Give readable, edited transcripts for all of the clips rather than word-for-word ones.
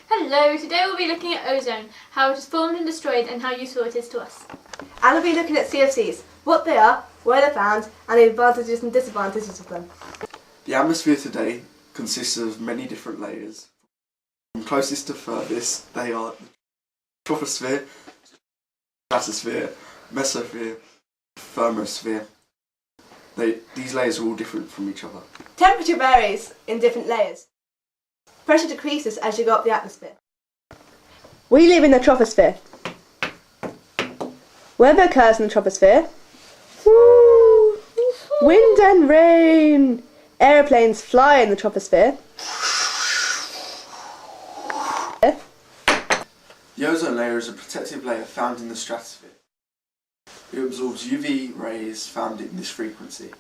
Hello, today we'll be looking at ozone, how it is formed and destroyed and how useful it is to us. And we'll be looking at CFCs, what they are, where they're found and the advantages and disadvantages of them. The atmosphere today consists of many different layers. From closest to furthest, they are the troposphere, stratosphere, mesosphere, thermosphere. These layers are all different from each other. Temperature varies in different layers. Pressure decreases as you go up the atmosphere. We live in the troposphere. Weather occurs in the troposphere. Woo! Wind and rain. Aeroplanes fly in the troposphere. The ozone layer is a protective layer found in the stratosphere. It absorbs UV rays found in this frequency.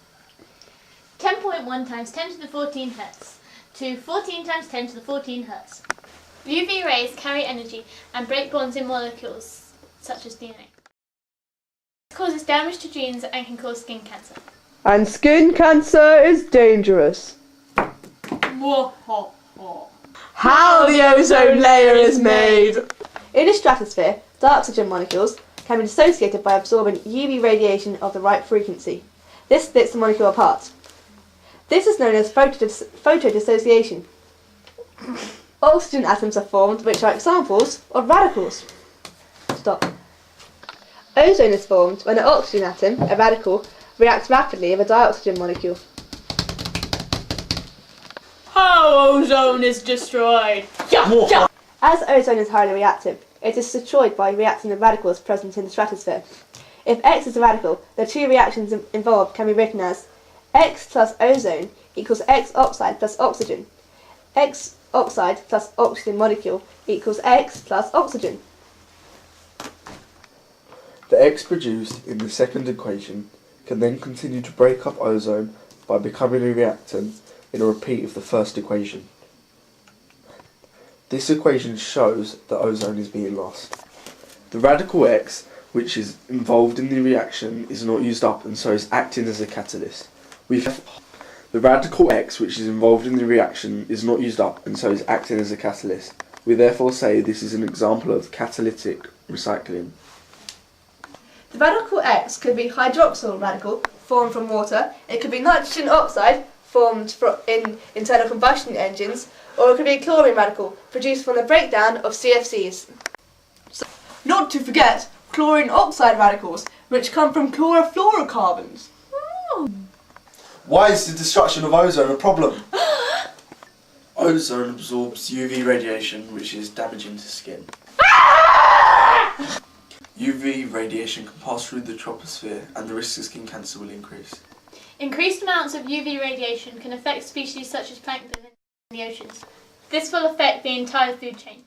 10.1 times 10 to the 14 Hz to 14 times 10 to the 14 Hz. UV rays carry energy and break bonds in molecules, such as DNA. It causes damage to genes and can cause skin cancer. And skin cancer is dangerous. How the ozone layer is made. In the stratosphere, dioxygen molecules can be dissociated by absorbing UV radiation of the right frequency. This splits the molecule apart. This is known as photodissociation. Oxygen atoms are formed, which are examples of radicals. Ozone is formed when an oxygen atom, a radical, reacts rapidly with a dioxygen molecule. How ozone is destroyed! As ozone is highly reactive, it is destroyed by reacting the radicals present in the stratosphere. If X is a radical, the two reactions involved can be written as X plus ozone equals X oxide plus oxygen. X oxide plus oxygen molecule equals X plus oxygen. The X produced in the second equation can then continue to break up ozone by becoming a reactant in a repeat of the first equation. This equation shows that ozone is being lost. The radical X, which is involved in the reaction, is not used up and so is acting as a catalyst. The radical X, which is involved in the reaction, is not used up and so is acting as a catalyst. We therefore say this is an example of catalytic recycling. The radical X could be hydroxyl radical, formed from water. It could be nitrogen oxide, formed in internal combustion engines, or it could be a chlorine radical, produced from the breakdown of CFCs. Not to forget chlorine oxide radicals, which come from chlorofluorocarbons. Why is the destruction of ozone a problem? Ozone absorbs UV radiation, which is damaging to skin. UV radiation can pass through the troposphere and the risk of skin cancer will increase. Increased amounts of UV radiation can affect species such as plankton in the oceans. This will affect the entire food chain.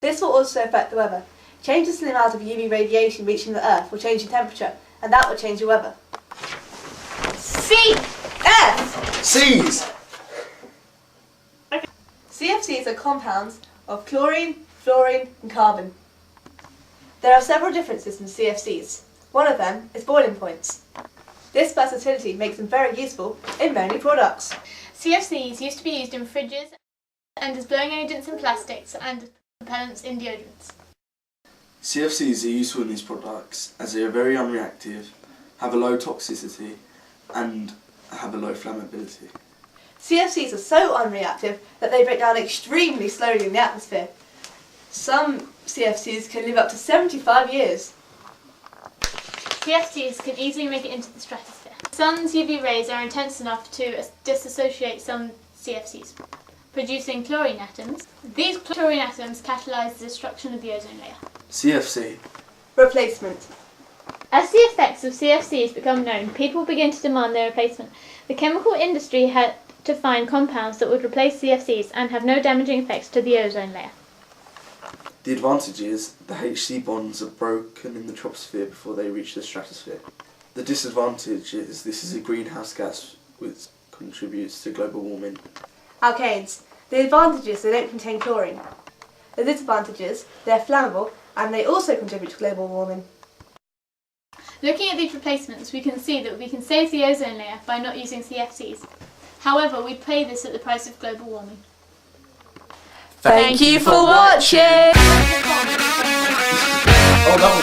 This will also affect the weather. Changes in the amount of UV radiation reaching the Earth will change the temperature, and that will change the weather. C's! Okay. CFCs are compounds of chlorine, fluorine and carbon. There are several differences in CFCs. One of them is boiling points. This versatility makes them very useful in many products. CFCs used to be used in fridges and as blowing agents in plastics and as propellants in deodorants. CFCs are useful in these products as they are very unreactive, have a low toxicity and have a low flammability. CFCs are so unreactive that they break down extremely slowly in the atmosphere. Some CFCs can live up to 75 years. CFCs can easily make it into the stratosphere. The sun's UV rays are intense enough to disassociate some CFCs, producing chlorine atoms. These chlorine atoms catalyse the destruction of the ozone layer. CFC. Replacement. As the effects of CFCs become known, people begin to demand their replacement. The chemical industry had to find compounds that would replace CFCs and have no damaging effects to the ozone layer. The advantage is the HC bonds are broken in the troposphere before they reach the stratosphere. The disadvantage is this is a greenhouse gas which contributes to global warming. Alkanes. The advantage is they don't contain chlorine. The disadvantage is they're flammable and they also contribute to global warming. Looking at these replacements, we can see that we can save the ozone layer by not using CFCs. However, we pay this at the price of global warming. Thank you for watching. Oh, that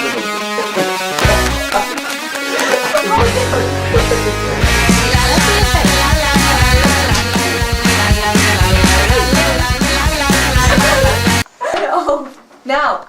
was Now.